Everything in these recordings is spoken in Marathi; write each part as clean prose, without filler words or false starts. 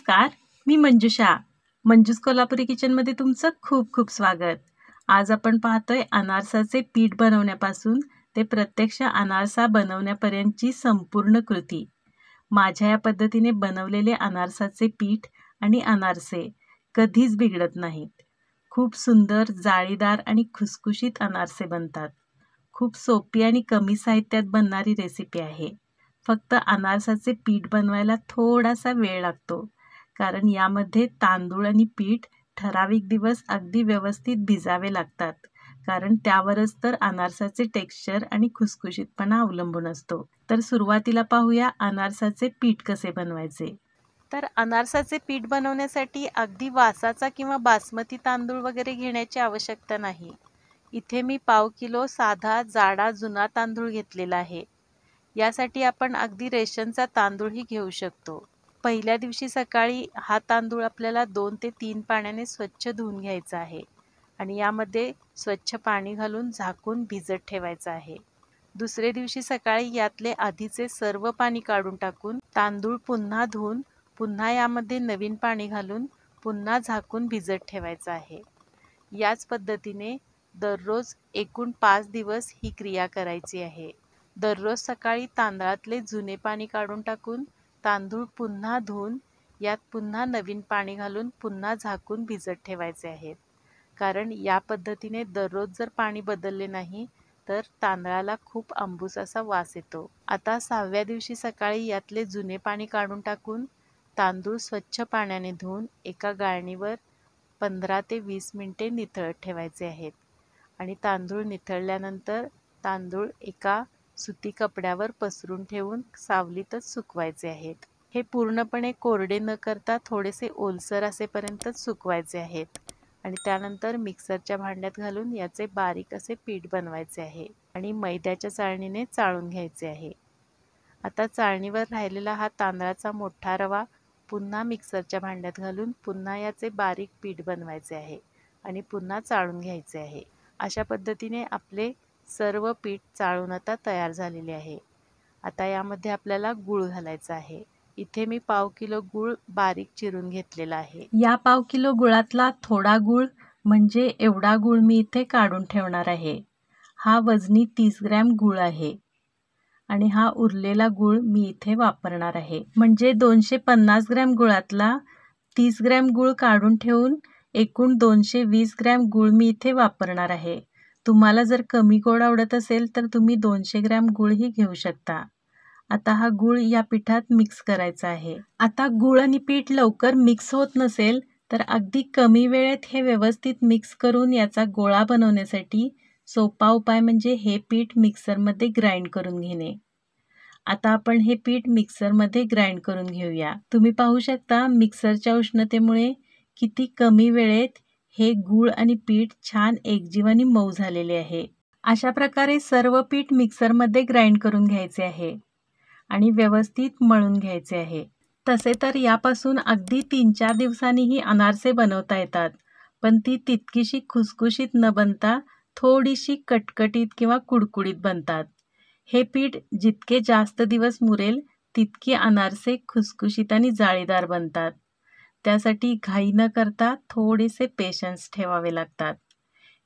नमस्कार, मी मंजुषा. मंजूस कोल्हापुरी किचनमध्ये तुमचं खूप खूप स्वागत. आज आपण पाहतोय अनारसाचे पीठ बनवण्यापासून ते प्रत्यक्ष अनारसा बनवण्यापर्यंतची संपूर्ण कृती. माझ्या या पद्धतीने बनवलेले अनारसाचे पीठ आणि अनारसे कधीच बिघडत नाहीत. खूप सुंदर, जाळीदार आणि खुसखुशीत अनारसे बनतात. खूप सोपी आणि कमी साहित्यात बनणारी रेसिपी आहे. फक्त अनारसाचे पीठ बनवायला थोडासा वेळ लागतो, कारण यामध्ये तांदूळ आणि पीठ ठराविक दिवस अगदी व्यवस्थित भिजावे लागतात, कारण त्यावरच तर अनारसाचे टेक्स्चर आणि खुसखुशीतपणा अवलंबून असतो. तर सुरुवातीला पाहूया अनारसाचे पीठ कसे बनवायचे. तर अनारसाचे पीठ बनवण्यासाठी अगदी वासाचा किंवा बासमती तांदूळ वगैरे घेण्याची आवश्यकता नाही. इथे मी पाव किलो साधा जाडा जुना तांदूळ घेतलेला आहे. यासाठी आपण अगदी रेशनचा तांदूळही घेऊ शकतो. पहिल्या दिवशी सकाळी हा तांदूळ आपल्याला 2 ते 3 पाण्याने स्वच्छ धुवून घ्यायचा आहे आणि यामध्ये स्वच्छ पाणी घालून झाकून भिजत ठेवायचा आहे. दुसरे दिवशी सकाळी यातले आधीचे सर्व पाणी काढून टाकून तांदूळ पुन्हा धुवून पुन्हा यामध्ये नवीन पाणी घालून पुन्हा झाकून भिजत ठेवायचा आहे. याच पद्धतीने दररोज एकूण 5 दिवस ही क्रिया करायची आहे. दररोज सकाळी तांदळातले जुने पाणी काढून टाकून तांदूळ पुन्हा धुवून यात पुन्हा नवीन पाणी घालून पुन्हा झाकून भिजत ठेवायचे आहेत, कारण या पद्धतीने दररोज जर पाणी बदलले नाही तर तांदळाला खूप आंबूस असा वास येतो. आता 6व्या दिवशी सकाळी यातले जुने पाणी काढून टाकून तांदूळ स्वच्छ पाण्याने धुवून एका गाळणीवर 15 ते 20 मिनिटे निथळत ठेवायचे आहेत आणि तांदूळ निथळल्यानंतर तांदूळ एका सुती कपड्यावर पसरून ठेवून सावलीतच सुकवायचे आहेत. हे पूर्णपणे कोरडे न करता थोडेसे ओलसर असेपर्यंतच सुकवायचे आहेत आणि त्यानंतर मिक्सरच्या भांड्यात घालून याचे बारीक असे पीठ बनवायचे आहे आणि मैद्याच्या चाळणीने चाळून घ्यायचे आहे. आता चाळणीवर राहिलेला हा तांदळाचा मोठा रवा पुन्हा मिक्सरच्या भांड्यात घालून पुन्हा याचे बारीक पीठ बनवायचे आहे आणि पुन्हा चाळून घ्यायचे आहे. अशा पद्धतीने आपले सर्व पीठ चाळून आता तयार झालेले आहे. आता यामध्ये आपल्याला गूळ घालायचा आहे. इथे मी पाव किलो गूळ बारीक चिरून घेतलेला आहे. या पाव किलो गुळातला थोडा गूळ म्हणजे एवढा गूळ मी इथे काढून ठेवणार आहे. हा वजनी 30 ग्रॅम गूळ आहे आणि हा उरलेला गूळ मी इथे वापरणार आहे. म्हणजे 250 ग्रॅम गुळातला 30 ग्रॅम गूळ काढून ठेवून एकूण 220 ग्रॅम गूळ मी इथे वापरणार आहे. तुम्हाला जर कमी गोड आवडत असेल तर तुम्ही 200 ग्रॅम गूळही घेऊ शकता. आता हा गूळ या पिठात मिक्स करायचा आहे. आता गूळ आणि पीठ लवकर मिक्स होत नसेल तर अगदी कमी वेळेत हे व्यवस्थित मिक्स करून याचा गोळा बनवण्यासाठी सोपा उपाय म्हणजे हे पीठ मिक्सरमध्ये ग्राइंड करून घेणे. आता आपण हे पीठ मिक्सरमध्ये ग्राइंड करून घेऊया. तुम्ही पाहू शकता मिक्सरच्या उष्णतेमुळे किती कमी वेळेत हे गूळ आणि पीठ छान एकजीव आणि मऊ झालेले आहे. अशा प्रकारे सर्व पीठ मिक्सरमध्ये ग्राइंड करून घ्यायचे आहे आणि व्यवस्थित मळून घ्यायचे आहे. तसे तर यापासून अगदी 3-4 दिवसांनीही अनारसे बनवता येतात, पण ती तितकीशी खुसखुशीत न बनता थोडीशी कटकटीत किंवा कुडकुडीत बनतात. हे पीठ जितके जास्त दिवस मुरेल तितके अनारसे खुसखुशीत आणि जाळीदार बनतात. त्यासाठी घाई न करता थोडेसे पेशन्स ठेवावे लागतात.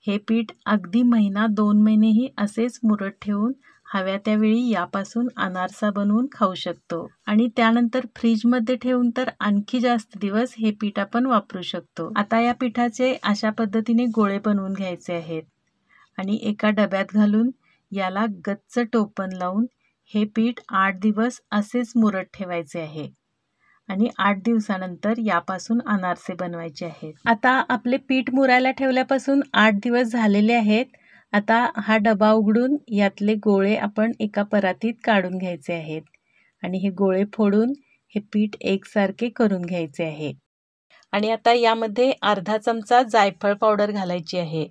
हे पीठ अगदी 1-2 महिनेही असेच मुरत ठेवून हव्या त्यावेळी यापासून अनारसा बनवून खाऊ शकतो आणि त्यानंतर फ्रीजमध्ये ठेवून तर आणखी जास्त दिवस हे पीठ आपण वापरू शकतो. आता या पिठाचे अशा पद्धतीने गोळे बनवून घ्यायचे आहेत आणि एका डब्यात घालून याला गच्च टोपण लावून हे पीठ 8 दिवस असेच मुरत ठेवायचे आहे आणि 8 दिवसानंतर यापासून अनारसे बनवायचे आहेत. आता आपले पीठ मुरायला ठेवल्यापासून 8 दिवस झालेले आहेत. आता हा डबा उघडून यातले गोळे आपण एका परातीत काढून घ्यायचे आहेत आणि हे गोळे फोडून हे पीठ एकसारखे करून घ्यायचे आहे. आणि आता यामध्ये अर्धा चमचा जायफळ पावडर घालायची आहे.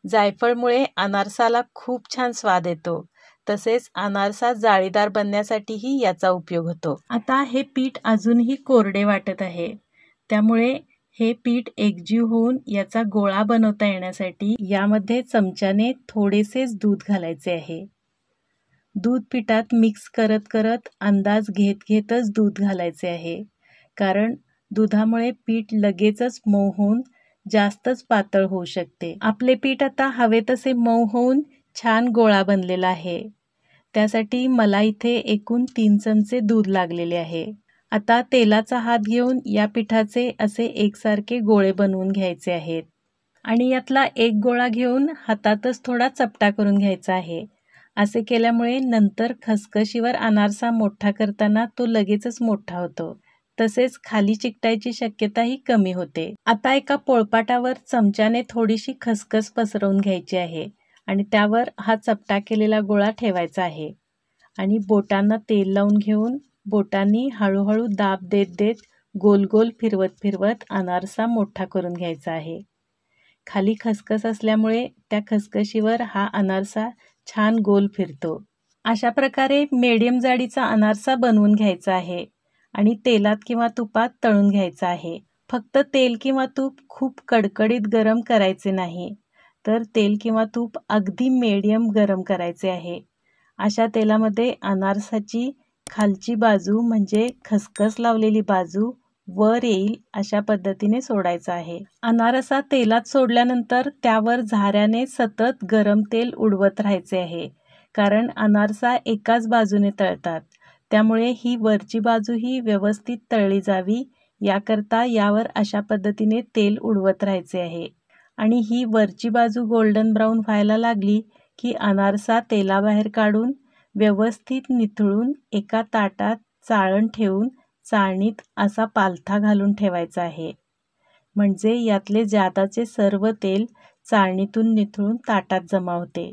जायफळमुळे अनारसाला खूप छान स्वाद येतो. तसेच अनारसा जाळीदार बनण्यासाठीही याचा उपयोग होतो. आता हे पीठ अजूनही कोरडे वाटत आहे, त्यामुळे हे पीठ एकजीव होऊन याचा गोळा बनवता येण्यासाठी यामध्ये चमच्याने थोडेसेच दूध घालायचे आहे. दूध पिठात मिक्स करत करत अंदाज घेतच दूध घालायचे आहे, कारण दुधामुळे पीठ लगेचच मऊ होऊन जास्तच पातळ होऊ शकते। आपले पीठ आता हवे तसे मऊ होऊन छान गोळा बनलेला आहे। त्यासाठी मला इथे एकूण 3 चमचे दूध लागलेले आहे। आता तेलाचा हात घेऊन या पिठाचे असे एकसारखे गोळे बनवून घ्यायचे आहेत आणि यातला एक गोळा घेऊन हातातच थोडा चपटा करून घ्यायचा आहे। असे केल्यामुळे नंतर खसखशीवर अनारसा मोठा करताना तो लगेचच मोठा होतो, तसेच खाली चिकटायची शक्यताही कमी होते। आता एका पोळपाटावर चमच्याने थोडीशी खसखस पसरवून घ्यायची आहे आणि त्यावर हा चपटा केलेला गोळा ठेवायचा आहे आणि बोटांना तेल लावून घेऊन बोटांनी हळूहळू दाब देत देत गोल गोल फिरवत अनारसा मोठा करून घ्यायचा आहे। खाली खसखस असल्यामुळे त्या खसखशीवर हा अनारसा छान गोल फिरतो। अशा प्रकारे मीडियम जाडीचा अनारसा बनवून घ्यायचा आहे आणि तेलात किंवा तुपात तळून घ्यायचा आहे। फक्त तेल किंवा तूप खूप कडकडीत गरम करायचे नाही, तर तेल किंवा तूप अगदी मीडियम गरम करायचे आहे। अशा तेलामध्ये अनारसाची खालची बाजू म्हणजे खसखस लावलेली बाजू वर येईल अशा पद्धतीने सोडायचा आहे। अनारसा तेलात सोडल्यानंतर त्यावर झाऱ्याने सतत गरम तेल उडवत राहायचे आहे, कारण अनारसा एकाच बाजूने तळतात, त्यामुळे ही वरची बाजूही व्यवस्थित तळली जावी याकरता यावर अशा पद्धतीने तेल उडवत राहायचे आहे। आणि ही वरची बाजू गोल्डन ब्राऊन व्हायला लागली की अनारसा तेलाबाहेर काढून व्यवस्थित निथळून एका ताटात चाळण ठेवून चाळणीत असा पालथा घालून ठेवायचा आहे, म्हणजे यातले जादाचे सर्व तेल चाळणीतून निथळून ताटात जमा होते।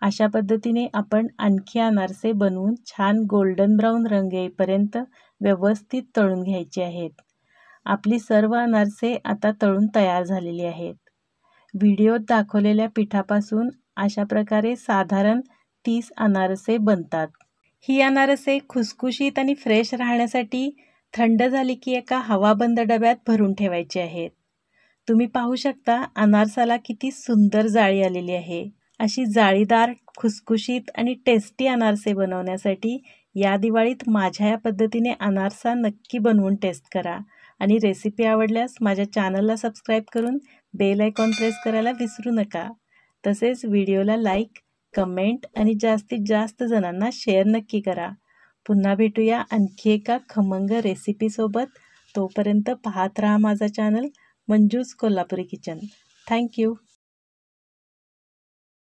अशा पद्धतीने आपण आणखी अनारसे बनवून छान गोल्डन ब्राऊन रंग येईपर्यंत व्यवस्थित तळून घ्यायचे आहेत। आपली सर्व अनारसे आता तळून तयार झालेली आहेत। व्हिडिओत दाखवलेल्या पिठापासून अशा प्रकारे साधारण 30 अनारसे बनतात। ही अनारसे खुसखुशीत आणि फ्रेश राहण्यासाठी थंड झाली की एका हवाबंद डब्यात भरून ठेवायची आहेत। तुम्ही पाहू शकता अनारसाला किती सुंदर जाळी आलेली आहे। अशी जाळीदार, खुसखुशीत आणि टेस्टी अनारसे बनवण्यासाठी या दिवाळीत माझ्या या पद्धतीने अनारसा नक्की बनवून टेस्ट करा आणि रेसिपी आवडल्यास माझ्या चॅनलला सबस्क्राईब करून बेल आयकॉन प्रेस करायला विसरू नका। तसेच व्हिडिओला लाईक, कमेंट आणि जास्तीत जास्त जणांना शेअर नक्की करा। पुन्हा भेटूया आणखी एका खमंग रेसिपीसोबत। तोपर्यंत पाहत राहा माझा channel Manju's Kolhapuri kitchen. Thank you.